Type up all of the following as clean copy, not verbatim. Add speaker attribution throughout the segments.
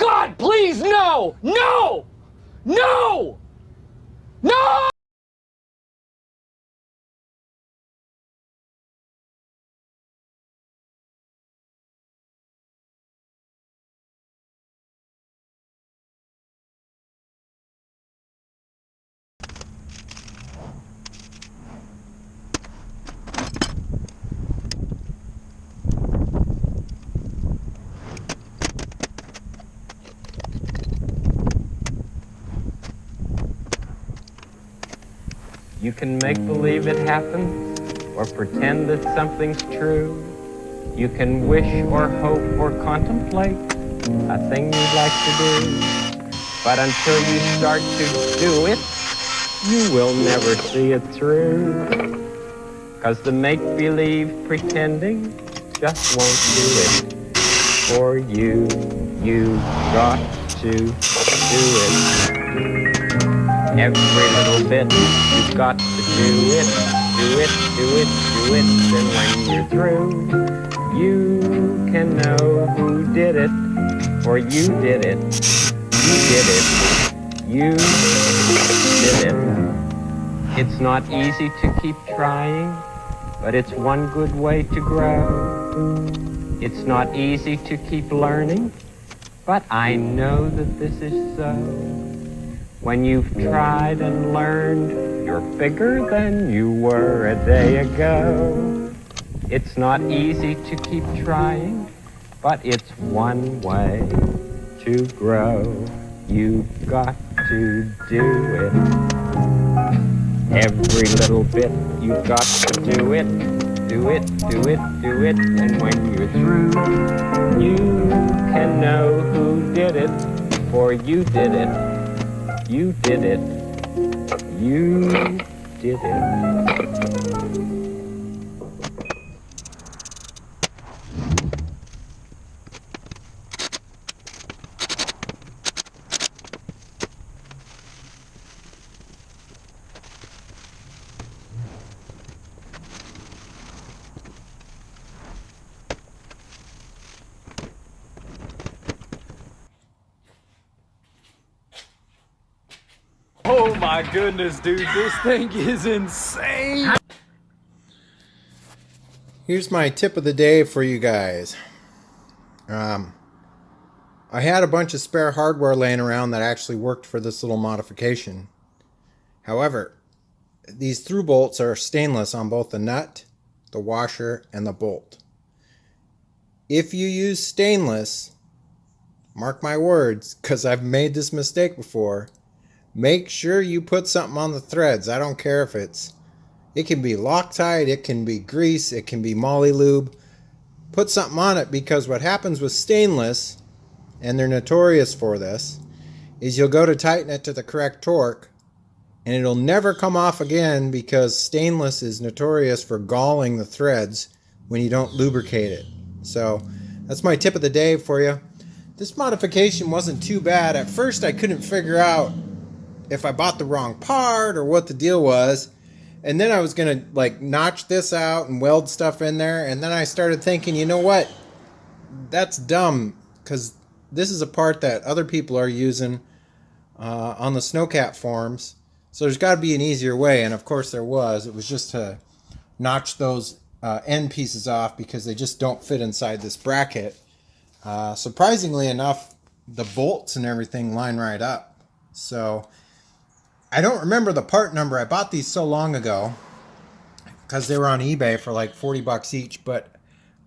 Speaker 1: God, please, no! No! No! No!
Speaker 2: You can make believe it happens, or pretend that something's true. You can wish or hope or contemplate a thing you'd like to do. But until you start to do it, you will never see it through. 'Cause the make-believe pretending just won't do it for you. You got to do it. Every little bit, you've got to do it, do it, do it, do it. Then when you're through, you can know who did it, for you did it, you did it, you did it. It's not easy to keep trying, but it's one good way to grow. It's not easy to keep learning, but I know that this is so. When you've tried and learned, you're bigger than you were a day ago. It's not easy to keep trying, but it's one way to grow. You've got to do it. Every little bit, you've got to do it. Do it, do it, do it. And when you're through, you can know who did it, for you did it. You did it. You did it.
Speaker 1: Oh my goodness, dude, this thing is insane.
Speaker 3: Here's my tip of the day for you guys. I had a bunch of spare hardware laying around that actually worked for this little modification. However, these through bolts are stainless on both the nut, the washer, and the bolt. If you use stainless, mark my words, because I've made this mistake before, make sure you put something on the threads. I don't care if it can be Loctite, it can be grease, it can be moly lube. Put something on it, because what happens with stainless, and they're notorious for this, is you'll go to tighten it to the correct torque and it'll never come off again, because stainless is notorious for galling the threads when you don't lubricate it. So that's my tip of the day for you. This modification wasn't too bad. At first I couldn't figure out if I bought the wrong part or what the deal was. And then I was gonna like notch this out and weld stuff in there, and then I started thinking, you know what, that's dumb, because this is a part that other people are using on the snowcat forums, so there's got to be an easier way. And of course there was. It was just to notch those end pieces off, because they just don't fit inside this bracket. Surprisingly enough, the bolts and everything line right up. So I don't remember the part number. I bought these so long ago because they were on eBay for like 40 bucks each, but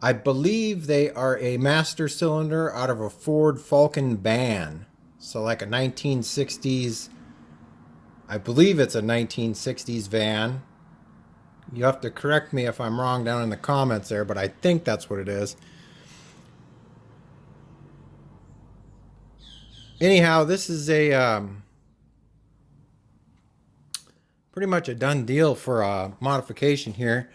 Speaker 3: I believe they are a master cylinder out of a Ford Falcon van. So like a 1960s, I believe it's a 1960s van. You have to correct me if I'm wrong down in the comments there, but I think that's what it is. Anyhow, this is a pretty much a done deal for a modification here.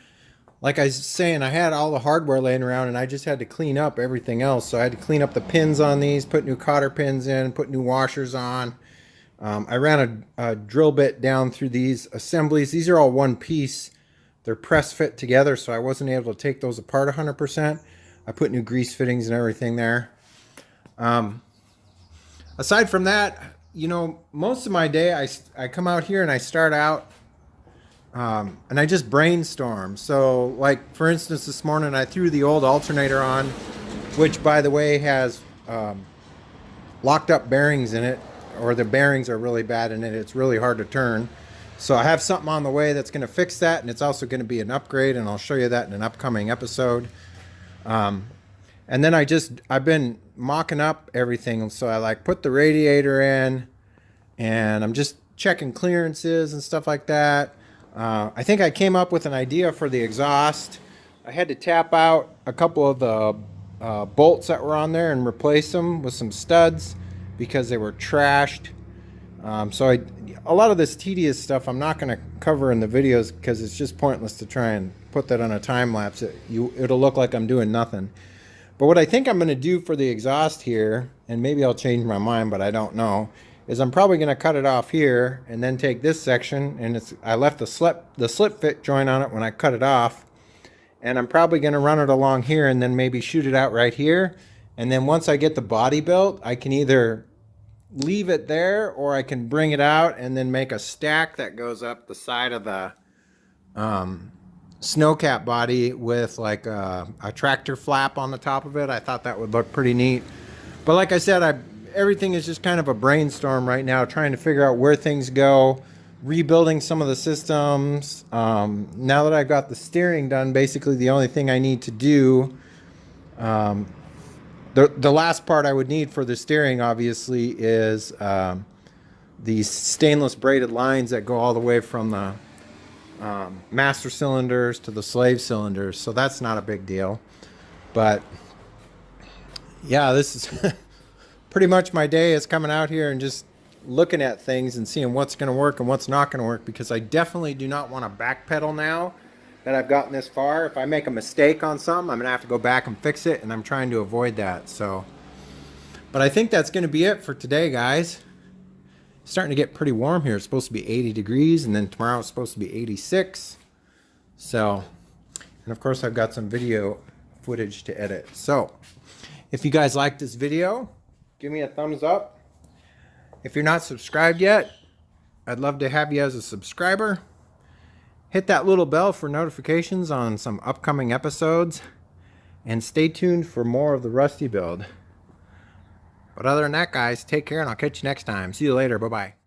Speaker 3: Like I was saying, I had all the hardware laying around and I just had to clean up everything else. So I had to clean up the pins on these, put new cotter pins in, put new washers on. I ran a drill bit down through these assemblies. These are all one piece. They're press fit together, so I wasn't able to take those apart 100%. I put new grease fittings and everything there. aside from that, you know, most of my day I come out here and I start out and I just brainstorm. So, like for instance, this morning I threw the old alternator on, which by the way has locked up bearings in it, or the bearings are really bad in it. It's really hard to turn. So I have something on the way that's going to fix that, and it's also going to be an upgrade, and I'll show you that in an upcoming episode. And then I've been mocking up everything. So I like put the radiator in, and I'm just checking clearances and stuff like that. I think I came up with an idea for the exhaust. I had to tap out a couple of the bolts that were on there and replace them with some studs because they were trashed. So a lot of this tedious stuff I'm not going to cover in the videos because it's just pointless to try and put that on a time lapse. It'll look like I'm doing nothing. But what I think I'm going to do for the exhaust here, and maybe I'll change my mind, but I don't know, is I'm probably going to cut it off here and then take this section, and I left the slip fit joint on it when I cut it off, and I'm probably going to run it along here and then maybe shoot it out right here. And then once I get the body built, I can either leave it there or I can bring it out and then make a stack that goes up the side of the snowcat body with like a tractor flap on the top of it. I thought that would look pretty neat. But like I said, everything is just kind of a brainstorm right now, trying to figure out where things go, rebuilding some of the systems. Now that I've got the steering done, basically the only thing I need to do, the last part I would need for the steering obviously is these stainless braided lines that go all the way from the master cylinders to the slave cylinders. So that's not a big deal. But yeah, this is pretty much my day is coming out here and just looking at things and seeing what's going to work and what's not going to work, because I definitely do not want to backpedal now that I've gotten this far. If I make a mistake on something, I'm going to have to go back and fix it, and I'm trying to avoid that. So, but I think that's going to be it for today, guys. It's starting to get pretty warm here. It's supposed to be 80 degrees, and then tomorrow it's supposed to be 86. So, and of course I've got some video footage to edit. So, if you guys like this video, give me a thumbs up. If you're not subscribed yet, I'd love to have you as a subscriber. Hit that little bell for notifications on some upcoming episodes, and stay tuned for more of the Rusty build. But other than that, guys, take care, and I'll catch you next time. See you later. Bye-bye.